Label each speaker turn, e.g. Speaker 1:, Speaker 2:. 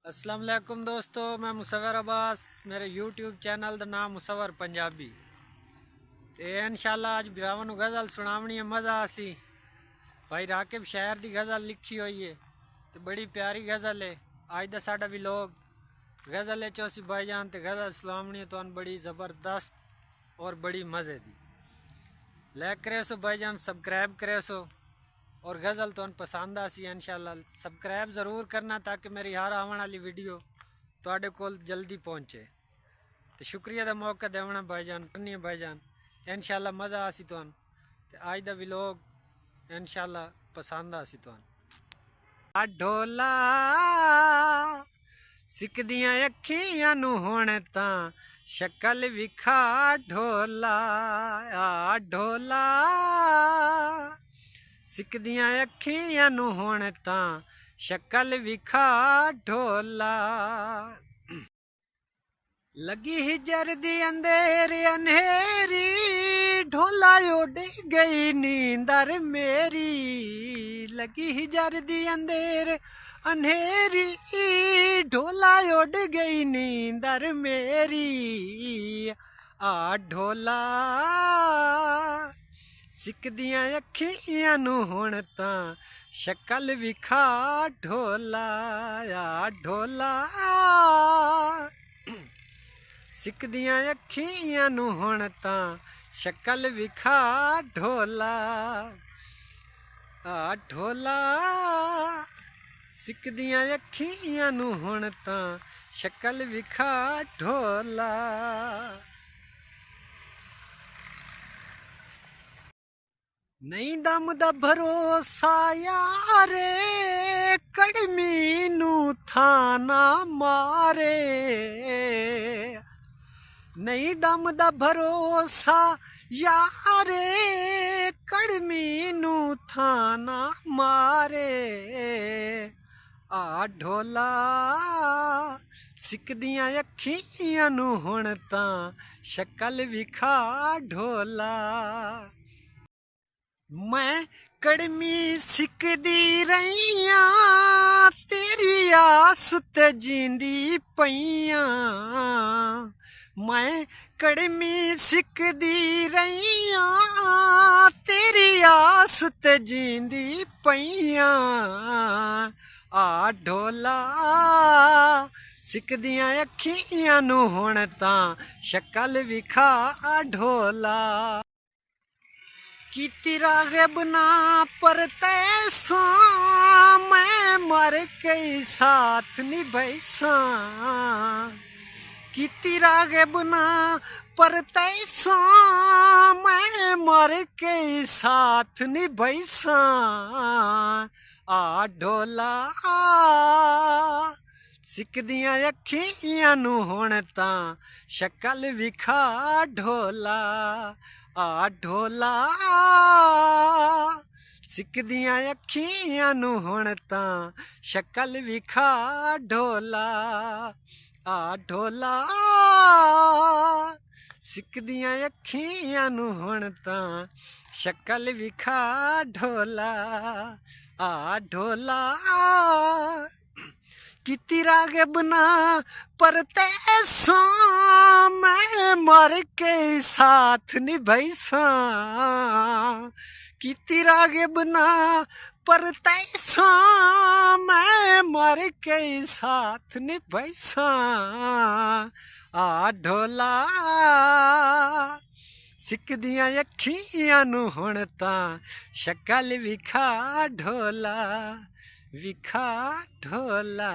Speaker 1: अस्सलाम वालेकुम दोस्तों, मैं मुसव्वर अब्बास। मेरे यूट्यूब चैनल का नाम मुसव्वर पंजाबी। तो इंशाल्लाह अज बिरावन गज़ल सुनावनी है, मज़ा आसी। भाई राकिब शायर की गज़ल लिखी हुई है, तो बड़ी प्यारी गज़ल है। अज का साडा भी लोग गज़ल चौसी भाईजान तो गज़ल सुनावनी है, तो बड़ी ज़बरदस्त और बड़ी मज़े की। लाइक करे सो भाईजान, सब्सक्राइब करे सो, और गज़ल तो पसंद आसी इंशाल्लाह। सब्सक्राइब ज़रूर करना ताकि मेरी हर आने वाली वीडियो तुहाडे कोल जल्दी पहुँचे। तो शुक्रिया दा मौका देवना भाईजान, करनी है भाईजान। इंशाल्लाह मज़ा आसी तुहानू, ते अज दा व्लॉग इंशाल्लाह पसंद आसी तुहानू। आ ढोला सिकदियां अखियां नू हुण तां शक्ल विखा ढोला। आ ढोला सिकदियां अखियां नू हुण तां शक्ल विखा ढोला। लगी ही जरदी अंधेरी अंधेरी, ढोला उड़ गई नींदर मेरी। लगी ही जरदी अंधेर अंधेरी, ढोला उड़ गई नींदर मेरी। आ ढोला सिकदियां अखियां नू हुण तां शक्ल विखा ढोला। आ ढोला सिकदियां अखियां नू हुण तां शक्ल विखा ढोला। आ ढोला सिकदियां अखियां नू हुण तां शक्ल विखा ढोला। नहीं दम दा भरोसा यारे, कड़मी नू थाना मारे। नहीं दम दा भरोसा यारे, कड़मी नू थाना मारे। आ ढोला सिकदियां अखियां नू हुण तां शक्ल विखा ढोला। मैं कड़मी सिकदी रहिया, तेरी आस ते जींदी पईयां। मैं कड़मी सिकदी रहिया, तेरी आस ते जींदी पईयां। आ ढोला सिकदियां अखियां नू हुण तां शक्ल विखा ढोला। कीती राग़िब ना पर तैसा, मैं मर के साथ निभैसा। कीती राग़िब ना पर तैसा, मैं मर के साथ निभैसा। आ ढोला सिकदियां अखियां नू हुण तां शक्ल विखा ढोला। आ ढोला सिकदियां अखियां नू हुण तां शक्ल विखा ढोला। आ ढोला सिकदियां अखियां नू हुण तां शक्ल विखा ढोला। आ ढोला कीती राग़िब ना पर तैसा, मैं मर के साथ निभैसा। कीती राग़िब ना पर तैसा, मैं मर के साथ निभैसा। आ ढोला सिकदियां अखियां नू हुण तां शक्ल विखा ढोला। विखा ढोला।